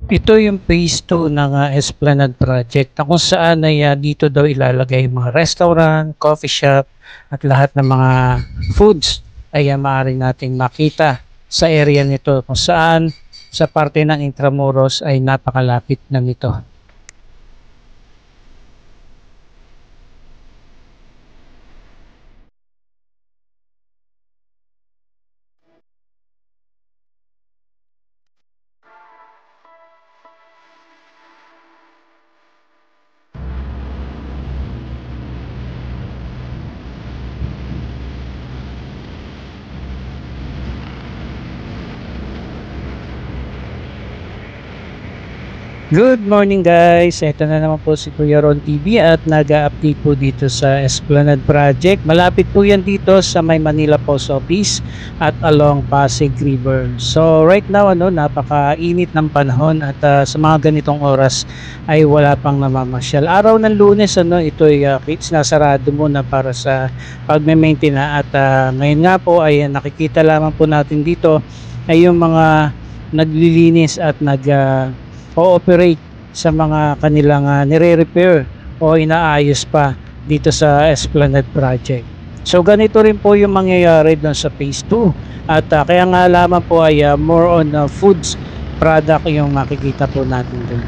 Ito yung phase 2 ng Esplanade Project na kung saan ay dito daw ilalagay yung mga restaurant, coffee shop at lahat ng mga foods ay maaari nating makita sa area nito kung saan sa parte ng Intramuros ay napakalapit na nito. Good morning guys! Ito na naman po si Kuya Ron TV at nag-update po dito sa Esplanade Project. Malapit po yan dito sa may Manila Post Office at along Pasig River. So right now napakainit ng panahon at sa mga ganitong oras ay wala pang namamasyal. Araw ng Lunes ito ay sinasarado muna para sa pagme-maintain at ngayon nga po ay nakikita lamang po natin dito ay yung mga naglilinis at o-operate sa mga kanilang nire-repair o inaayos pa dito sa Esplanade Project. So ganito rin po yung mangyayari doon sa phase 2 at kaya nga lamang po ay more on foods product yung makikita po natin doon.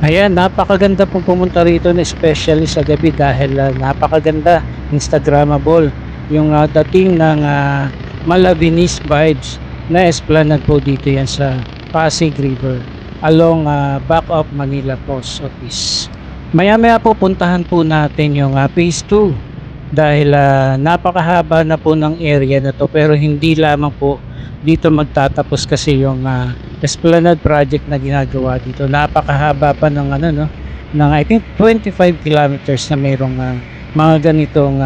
Ayan, napakaganda pong pumunta rito especially sa gabi dahil napakaganda, instagrammable yung dating ng Malavinis vibes na Esplanade po dito yan sa Pasig River along back of Manila Post Office. Maya-maya po puntahan po natin yung phase 2 dahil napakahaba na po ng area na to pero hindi lamang po dito magtatapos kasi yung Esplanade Project na ginagawa dito. Napakahaba pa ng ng I think 25 kilometers na mayroong mga ganitong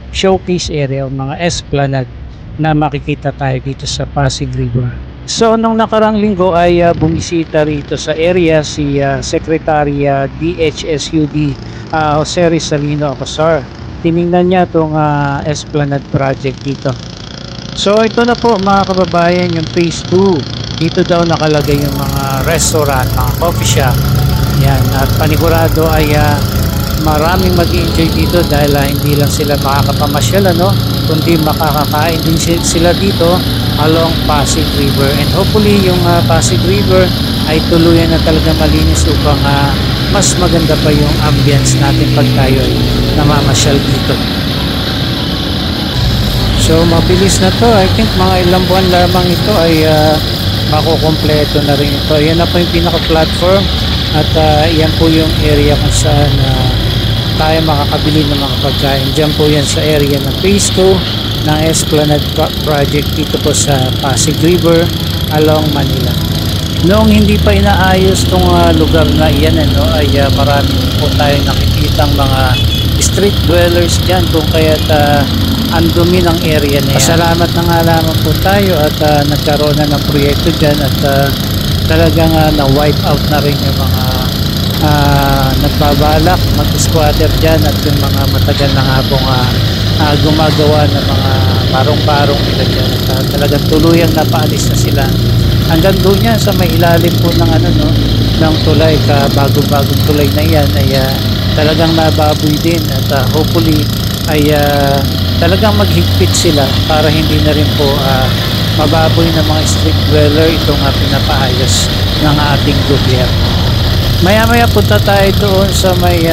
showcase area o mga Esplanade na makikita tayo dito sa Pasig River. So nung nakarang linggo ay bumisita rito sa area si Secretary DHSUD Jose Rizalino Acosar. Tiningnan niya itong Esplanade Project dito. So ito na po mga kababayan yung phase 2. Dito daw nakalagay yung mga restaurant, mga coffee shop. Yan, at panigurado ay maraming mag-enjoy dito dahil hindi lang sila makakapamasyal kundi makakakain din sila dito along Pasig River, and hopefully yung Pasig River ay tuluyan na talaga malinis upang mas maganda pa yung ambience natin pag tayo ay namamasyal dito. So mabilis na to, I think mga ilang buwan lamang ito ay makukompleto na rin ito. Yan na po yung pinaka platform at yan po yung area kung saan tayo makakabili ng mga pagkain. Diyan po yan sa area ng phase 2 ng Esplanade Project dito po sa Pasig River along Manila. Noong hindi pa inaayos tong lugar na iyan ay marami po tayong nakikitang mga street dwellers dyan kung kaya't ang dumi ng area na yan. Pasalamat na nga lamang po tayo at nagkaroon na ng proyekto dyan at talagang na-wipe out na rin yung mga nagbabalak mag-squatter dyan at yung mga matagal na nga pong gumagawa ng mga barong-barong nila dyan at talagang tuluyang napaalis na sila hanggang doon yan sa may ilalim po ng ng tulay, bagong tulay na yan ay talagang nababoy din at hopefully ay talagang maghigpit sila para hindi na rin po mababoy ng mga street dweller itong pinapaayos ng ating gobyerno. Maya-maya punta tayo doon sa may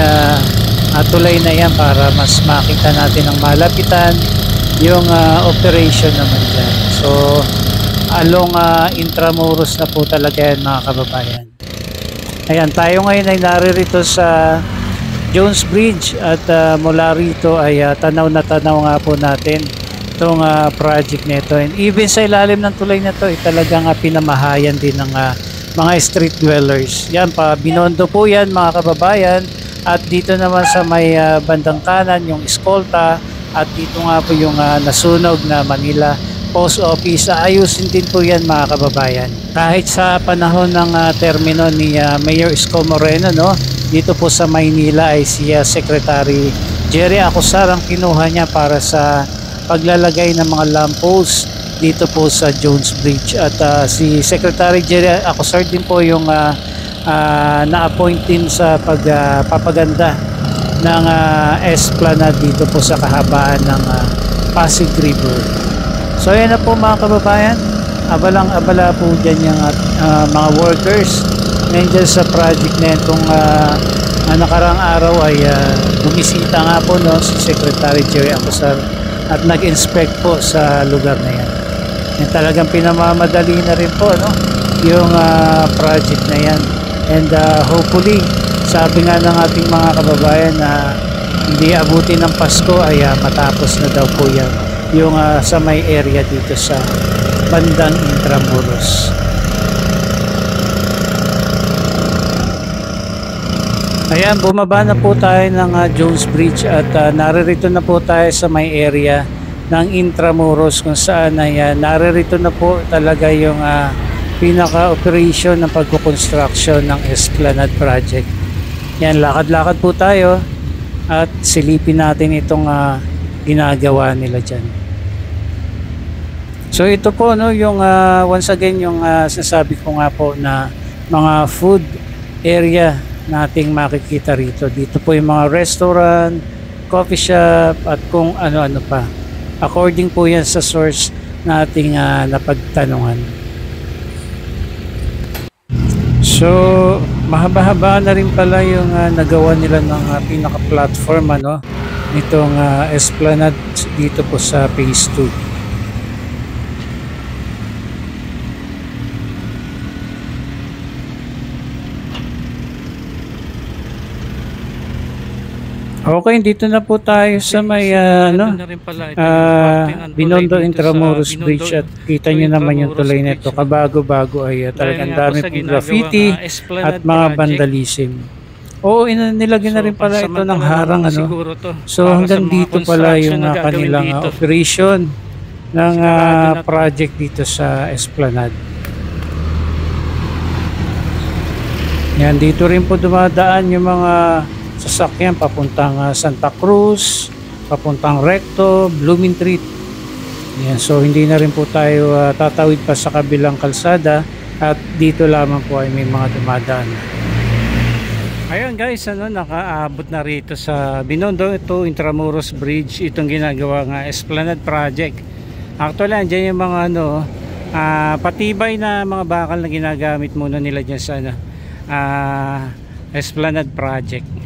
tulay na yan para mas makita natin ang malapitan yung operation naman dyan. So along Intramuros na po talaga yan mga kababayan. Ayan, tayo ngayon ay naririto sa Jones Bridge at mula rito ay tanaw na tanaw nga po natin itong project nito, and even sa ilalim ng tulay na to ay talagang pinamahayan din ng mga street dwellers. Yan pa, Binondo po yan mga kababayan, at dito naman sa may bandang kanan yung Escolta, at dito nga po yung nasunog na Manila Post Office. Ayusin din po yan mga kababayan. Kahit sa panahon ng termino ni Mayor Isko Moreno dito po sa Maynila ay si Secretary Jerry Acosar ang kinuha niya para sa paglalagay ng mga lamppost dito po sa Jones Bridge. At si Secretary Jerry Acosar din po yung na-appoint din sa pagpapaganda ng esplanade dito po sa kahabaan ng Pasig River. So ayan na po mga kababayan, abalang-abala po dyan yung mga workers ngayon dyan sa project na yan. Kung nakarang araw ay bumisita nga po no, si Secretary Jerry Acosar at nag-inspect po sa lugar na yan. Yan talagang pinamamadali na rin po no, yung project na yan. And hopefully, sabi nga ng ating mga kababayan na hindi abutin ng Pasko ay matapos na daw po yan yung sa may area dito sa bandang Intramuros. Ayan, bumaba na po tayo ng Jones Bridge at naririto na po tayo sa may area ng Intramuros kung saan ay naririto na po talaga yung pinaka-operation ng pagkukonstruction ng Esplanade Project. Yan, lakad-lakad po tayo at silipin natin itong ginagawa nila dyan. So ito po no, yung once again yung sinasabi ko nga po na mga food area nating makikita rito. Dito po yung mga restaurant, coffee shop at kung ano-ano pa. According po yan sa source nating napagtanungan. So mahaba-haba na rin pala yung nagawa nila ng pinaka-platform nitong Esplanade dito po sa Phase 2. Okay, dito na po tayo sa may Binondo Intramuros Bridge at kita nyo naman yung tulay nito. Kabago-bago ay talagang dami pong graffiti at mga vandalism. Oo, nilagyan na rin pala ito ng harang So hanggang dito pala yung kanilang operation ng project dito sa Esplanade. Yan, dito rin po dumadaan yung mga sasakyan papuntang Santa Cruz, papuntang Recto, Blooming Treat. Yan, so hindi na rin po tayo tatawid pa sa kabilang kalsada at dito lamang po ay may mga dumadaan. Ayun guys, nakaabot na rito sa Binondo Intramuros Bridge itong ginagawa nga Esplanade Project. Actually, andyan yung mga patibay na mga bakal na ginagamit muna nila dyan sa Esplanade Project.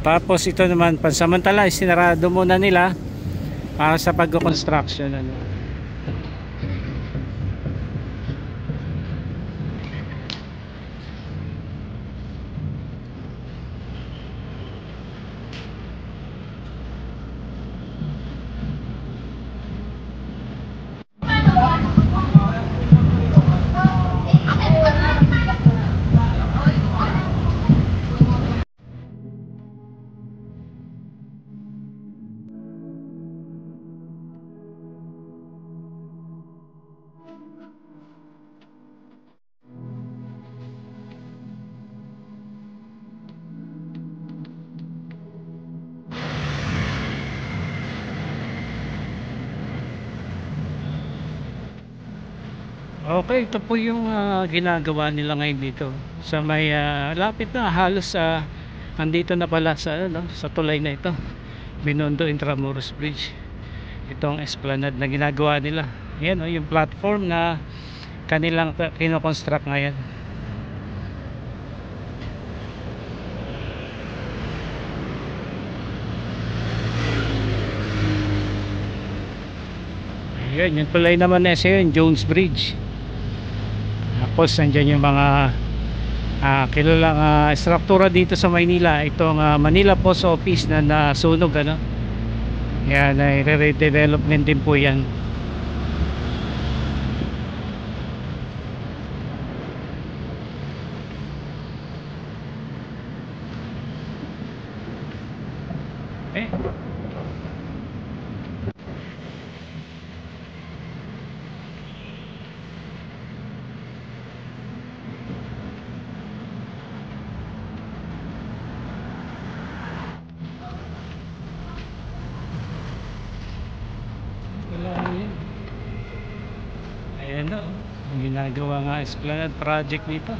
Tapos ito naman pansamantala sinarado muna nila para sa pag-construction Okay, ito po yung ginagawa nila ngayon dito sa may lapit na halos andito na pala sa tulay na ito, Binondo Intramuros Bridge, itong Esplanade na ginagawa nila. Yan yung platform na kanilang kinoconstruct ngayon. Yan, yung tulay naman na yun, Jones Bridge. Tapos nandyan yung mga kilalang struktura dito sa Maynila. Itong Manila Post Office na nasunog yan ay re-redevelopment din po yan. Ginagawa nga Esplanade project dito.